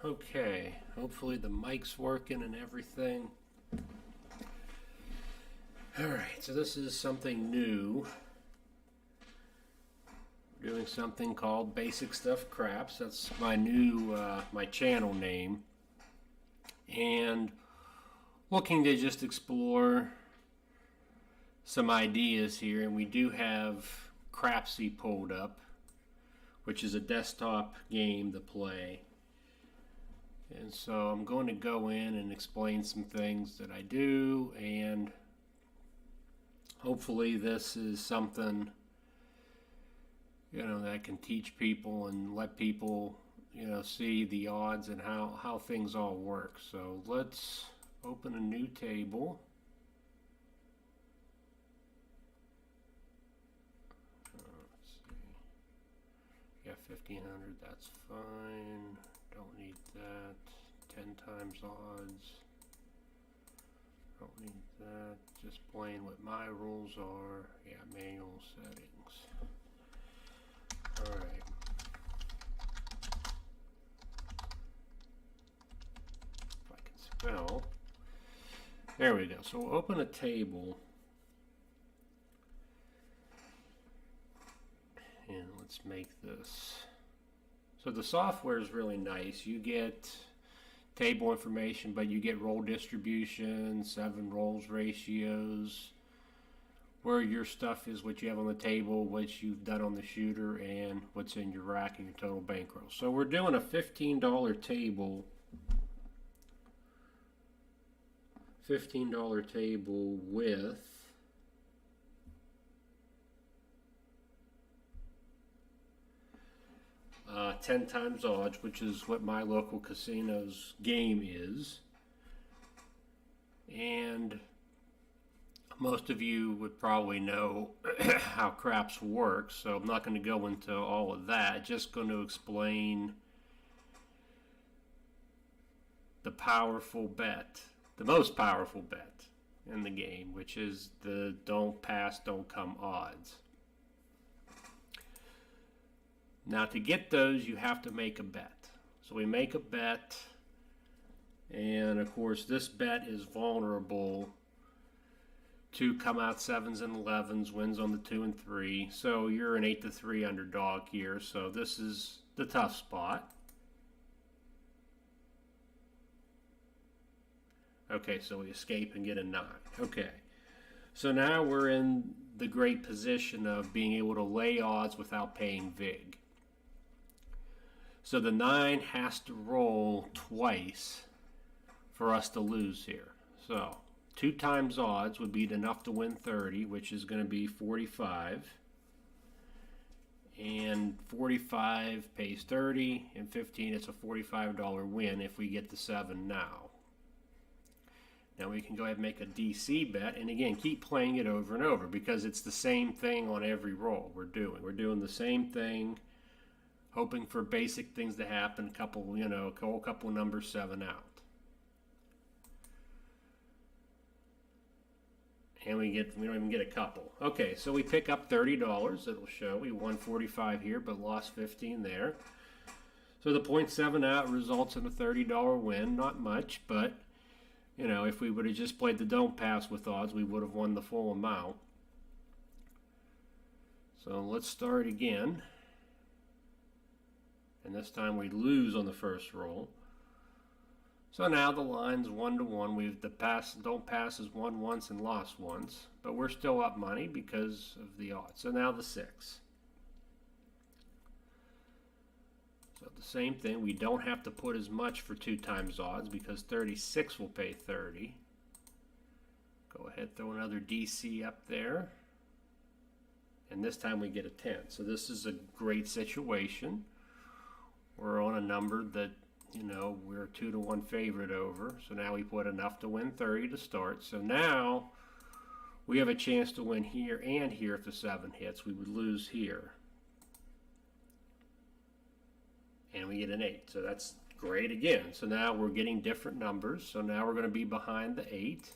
Okay, hopefully the mic's working and everything. Alright, so this is something new. We're doing something called Basic Stuff Craps. That's my new, my channel name. And looking to just explore some ideas here. And we do have Crapsee pulled up, which is a desktop game to play. And so I'm going to go in and explain some things that I do, and hopefully this is something, that I can teach people and let people, see the odds and how things all work. So let's open a new table. Let's see. Yeah, 1500, that's fine. Don't need that. 10 times odds. Don't need that. Just playing what my rules are. Yeah, manual settings. Alright. If I can spell. There we go. So we'll open a table. And let's make this. So the software is really nice. You get table information, but you get roll distribution, 7 rolls ratios, where your stuff is, what you have on the table, what you've done on the shooter, and what's in your rack and your total bankroll. So we're doing a $15 table. $15 table with 10 times odds, which is what my local casino's game is. And most of you would probably know how craps works, so I'm not going to go into all of that. Just going to explain the powerful bet, the most powerful bet in the game, which is the don't pass, don't come odds. Now, to get those, you have to make a bet. So we make a bet, and of course, this bet is vulnerable to come out 7s and 11s, wins on the 2 and 3. So you're an 8-3 underdog here. So this is the tough spot. Okay, so we escape and get a 9. Okay. So now we're in the great position of being able to lay odds without paying vig. So the 9 has to roll twice for us to lose here. So 2 times odds would be enough to win 30, which is going to be 45. And 45 pays 30, and 15, it's a $45 win if we get the 7 now. Now we can go ahead and make a DC bet, and again, keep playing it over and over because it's the same thing on every roll we're doing. We're doing the same thing, hoping for basic things to happen, a couple numbers 7 out. And we don't even get a couple. Okay, so we pick up $30. It'll show we won 45 here, but lost 15 there. So the 0.7 out results in a $30 win. Not much, but if we would have just played the don't pass with odds, we would have won the full amount. So let's start again. And this time we lose on the first roll. So now the line's 1-1. The don't pass is won once and lost once, but we're still up money because of the odds. So now the 6. So the same thing. We don't have to put as much for 2 times odds because 36 will pay 30. Go ahead, throw another DC up there, and this time we get a 10. So this is a great situation. We're on a number that, we're a 2-1 favorite over. So now we put enough to win 30 to start. So now we have a chance to win here and here if the 7 hits. We would lose here. And we get an 8. So that's great again. So now we're getting different numbers. So now we're going to be behind the 8.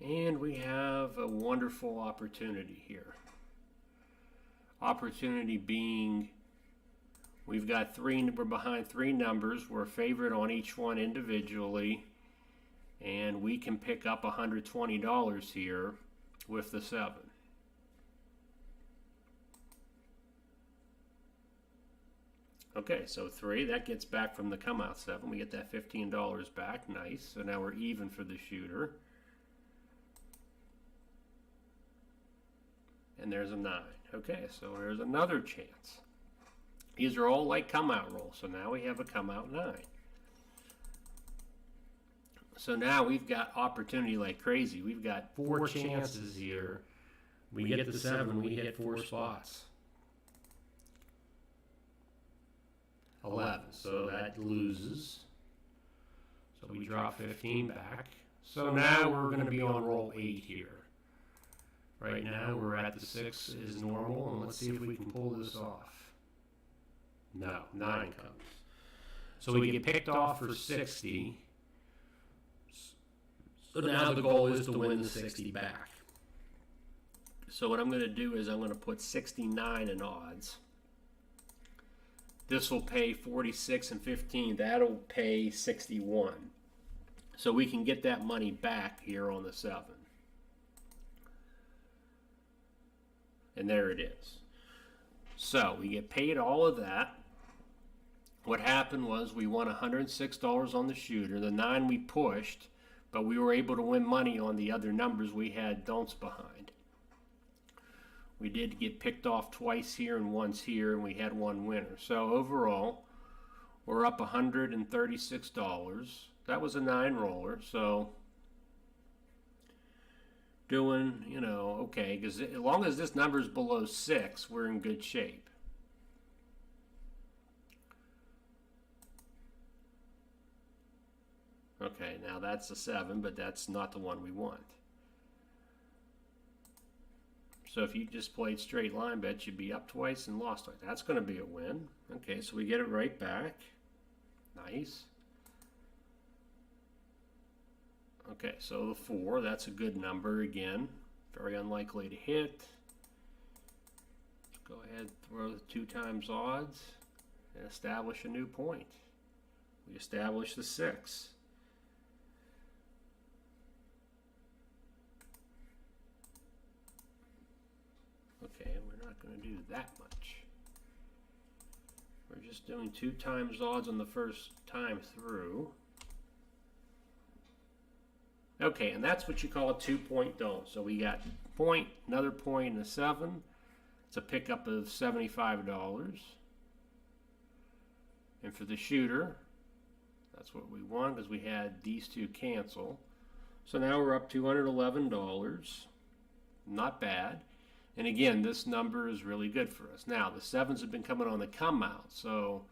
And we have a wonderful opportunity here. Opportunity being We've got we're behind 3 numbers. We're favored on each one individually. And we can pick up $120 here with the 7. Okay, so 3, that gets back from the come out 7. We get that $15 back. Nice. So now we're even for the shooter. And there's a 9. Okay, so there's another chance. These are all like come out rolls. So now we have a come out 9. So now we've got opportunity like crazy. We've got 4 chances here. We get the 7, we hit 4 spots. 11, so that loses. So we drop 15 back. So now we're going to be on roll 8 here. Right now we're at the 6 is normal, and let's see if we can pull this off. No, 9 comes. So we get picked off for 60. So now the goal is to win the 60 back. So what I'm going to do is I'm going to put 69 in odds. This will pay 46 and 15. That'll pay 61. So we can get that money back here on the 7. And there it is. So we get paid all of that. What happened was we won $106 on the shooter. The 9 we pushed, but we were able to win money on the other numbers we had don'ts behind. We did get picked off twice here and once here, and we had 1 winner. So overall, we're up $136. That was a 9 roller, so doing, okay, because as long as this number is below 6, we're in good shape. Okay, now that's a 7, but that's not the one we want. So if you just played straight line bet, you'd be up twice and lost twice. That's going to be a win. Okay, so we get it right back. Nice. Okay, so the 4, that's a good number again. Very unlikely to hit. Let's go ahead, throw the 2 times odds, and establish a new point. We establish the 6. Okay, we're not going to do that much. We're just doing 2 times odds on the first time through. Okay, and that's what you call a 2-point don't. So we got point, another point, and a 7. It's a pickup of $75. And for the shooter, that's what we want because we had these 2 cancel. So now we're up $211. Not bad. And again, this number is really good for us. Now, the 7s have been coming on the come out, so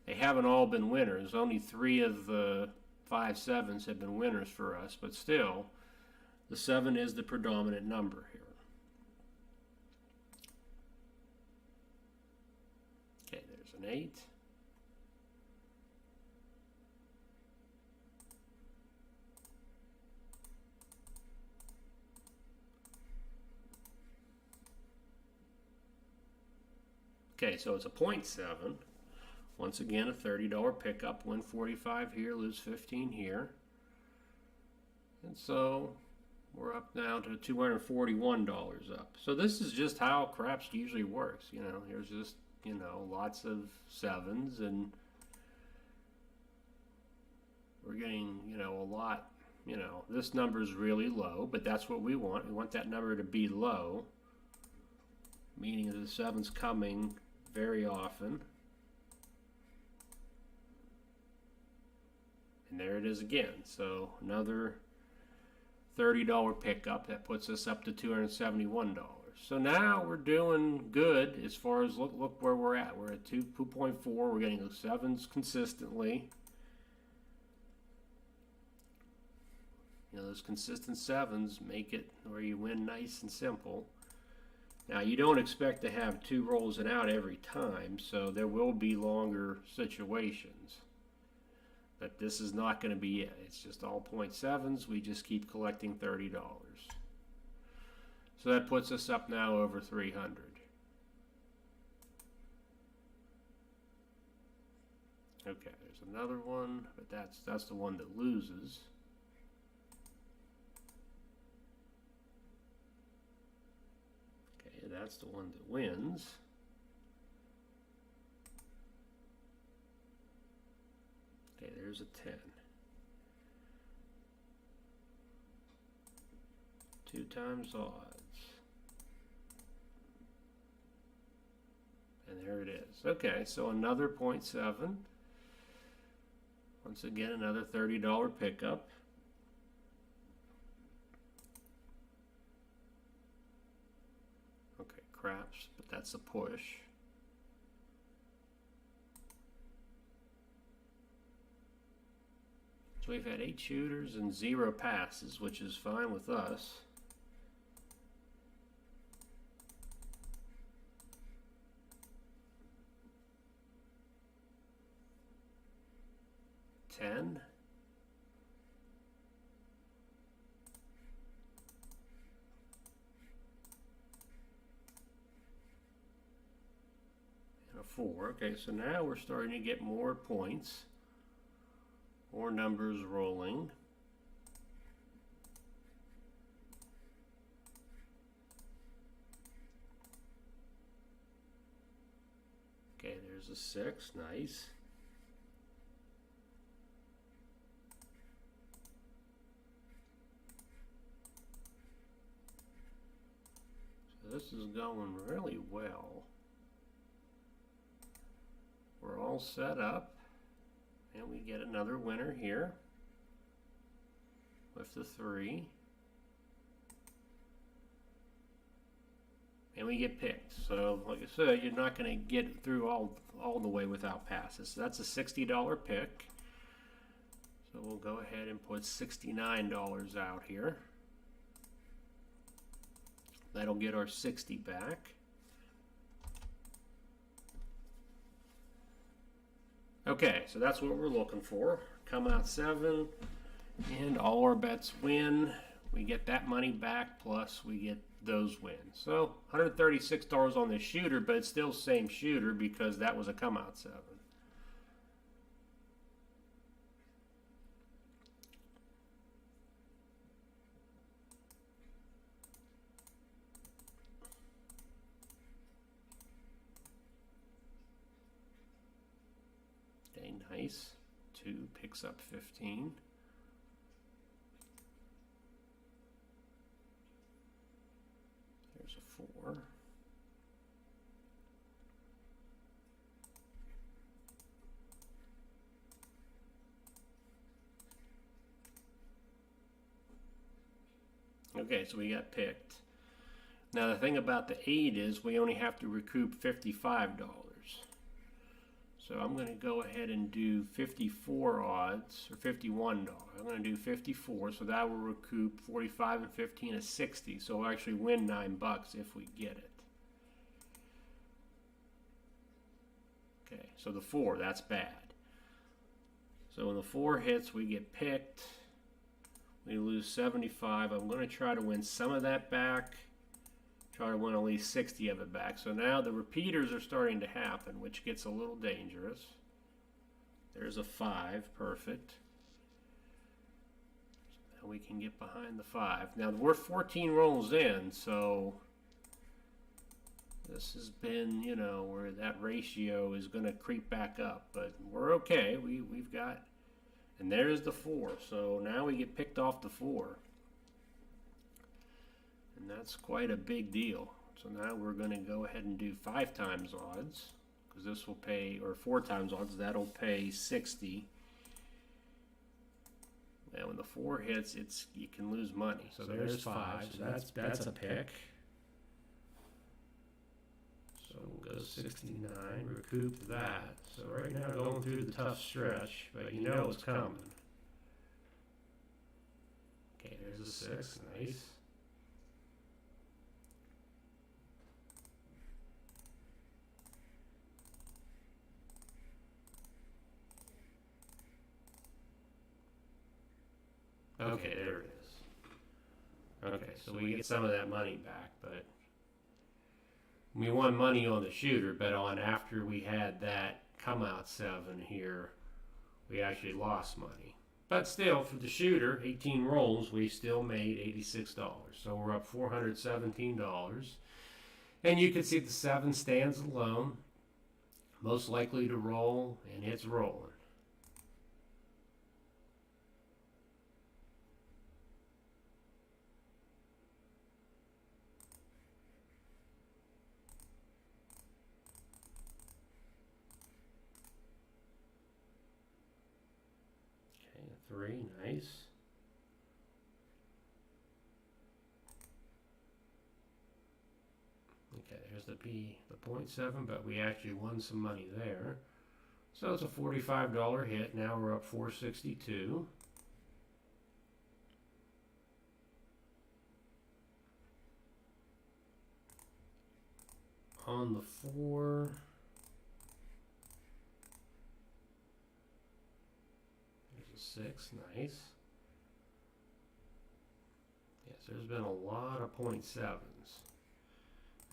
they haven't all been winners. Only 3 of the 5 7s have been winners for us, but still, the 7 is the predominant number here. Okay, there's an 8. Okay, so it's a 0.7. Once again, a $30 pickup. Win 45 here, lose 15 here. And so we're up now to $241 up. So this is just how Crapsee usually works. Here's just, lots of 7s, and we're getting, a lot, this number is really low, but that's what we want. We want that number to be low, meaning the 7's coming very often. And there it is again. So another $30 pickup. That puts us up to $271. So now we're doing good as far as look where we're at. We're at 2.4. We're getting the 7s consistently. Those consistent 7s make it where you win nice and simple. Now, you don't expect to have 2 rolls and out every time, so there will be longer situations. But this is not going to be it. It's just all 0.7s. We just keep collecting $30. So that puts us up now over 300. Okay, there's another one, but that's the one that loses. Okay, that's the one that wins. Okay, there's a 10. 2 times odds. And there it is. Okay, so another 0.7. Once again, another $30 pickup. Okay, craps, but that's a push. So we've had 8 shooters and 0 passes, which is fine with us. $10. And a 4. Okay, so now we're starting to get more points. More numbers rolling. Okay, there's a 6. Nice. So this is going really well. We're all set up. And we get another winner here with the 3. And we get picked. So like I said, you're not going to get through all the way without passes. So that's a $60 pick. So we'll go ahead and put $69 out here. That'll get our 60 back. Okay, so that's what we're looking for. Come out 7, and all our bets win. We get that money back, plus we get those wins. So $136 on this shooter, but it's still same shooter because that was a come out 7. Okay, nice. 2 picks up 15. There's a 4. Okay, so we got picked. Now the thing about the 8 is we only have to recoup $55. So I'm going to go ahead and do 54 odds, or $51. I'm going to do 54, so that will recoup 45 and 15 is 60. So we'll actually win $9 if we get it. Okay, so the 4, that's bad. So when the 4 hits, we get picked. We lose 75. I'm going to try to win some of that back. Try to win at least 60 of it back. So now the repeaters are starting to happen, which gets a little dangerous. There's a 5, perfect. So now we can get behind the 5. Now we're 14 rolls in, so this has been, you know, where that ratio is going to creep back up, but we're okay. We've got, and there's the 4. So now we get picked off the 4. And that's quite a big deal. So now we're going to go ahead and do 5 times odds, because this will pay, or 4 times odds, that'll pay 60. And when the 4 hits, you can lose money. So there's 5. So that's a pick. So we'll go 69, recoup that. So right now going through the tough stretch, but you know it's coming. Okay, there's a 6, nice. Okay, there it is. Okay, so we get some of that money back, but we won money on the shooter, but on after we had that come out 7 here, we actually lost money. But still, for the shooter, 18 rolls, we still made $86. So we're up $417. And you can see the 7 stands alone, most likely to roll, and it's rolling. Okay, a 3, nice. Okay, there's the 0.7, but we actually won some money there. So it's a $45 hit. Now we're up $462. On the 4, there's a 6, nice. Yes, there's been a lot of 0.7s.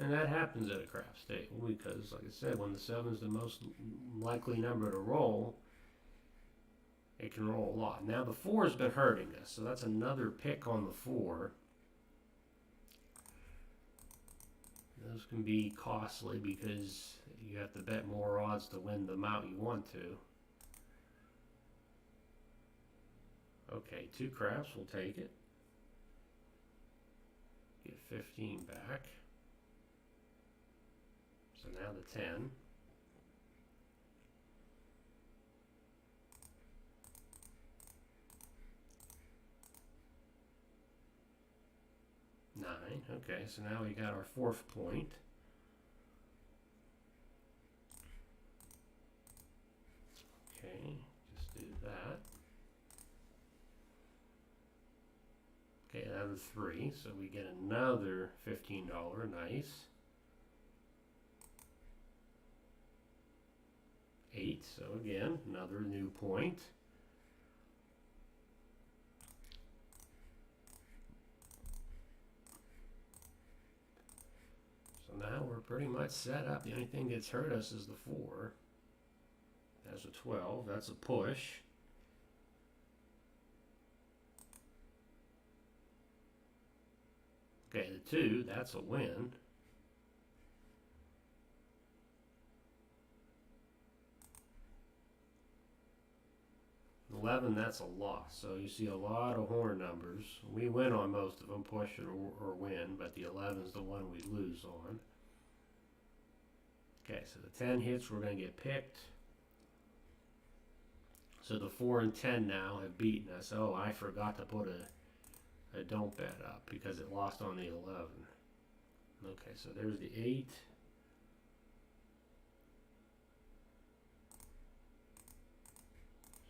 And that happens at a craps table because, like I said, when the 7 is the most likely number to roll, it can roll a lot. Now the 4 has been hurting us, so that's another pick on the 4. Those can be costly because you have to bet more odds to win the amount you want to. Okay, 2 craps, we'll take it. Get 15 back. So now the 10. Okay, so now we got our 4th point. Okay, just do that. Okay, another 3, so we get another $15, nice. 8, so again, another new point. So now we're pretty much set up. The only thing that's hurt us is the 4. That's a 12, that's a push. Okay, the 2, that's a win. The 11, that's a loss. So you see a lot of horn numbers. We win on most of them, push or win, but the 11 is the one we lose on. Okay, so the 10 hits, we're going to get picked. So the 4 and 10 now have beaten us. Oh, I forgot to put a don't bet up because it lost on the 11. Okay, so there's the 8.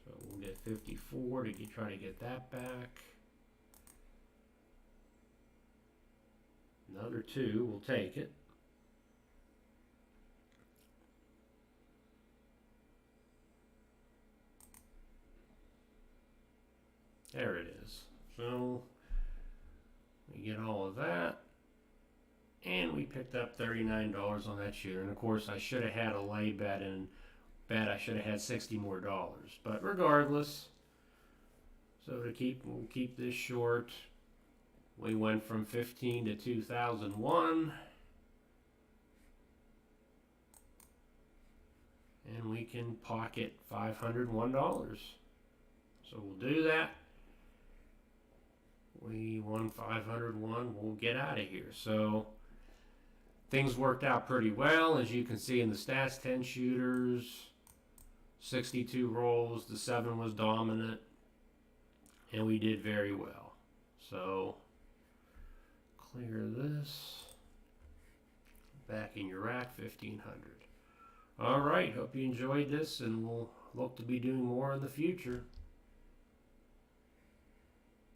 So we'll get 54 to try to get that back. Another 2, we'll take it. There it is. So we get all of that. And we picked up $39 on that shooter. And of course, I should have had a lay bet and I should have had $60 more. But regardless, so we'll keep this short. We went from 15 to 2001. And we can pocket $501. So we'll do that. We won 501. We'll get out of here. So things worked out pretty well. As you can see in the stats, 10 shooters, 62 rolls. The 7 was dominant. And we did very well. So clear this. Back in your rack, 1500. All right. Hope you enjoyed this, and we'll look to be doing more in the future.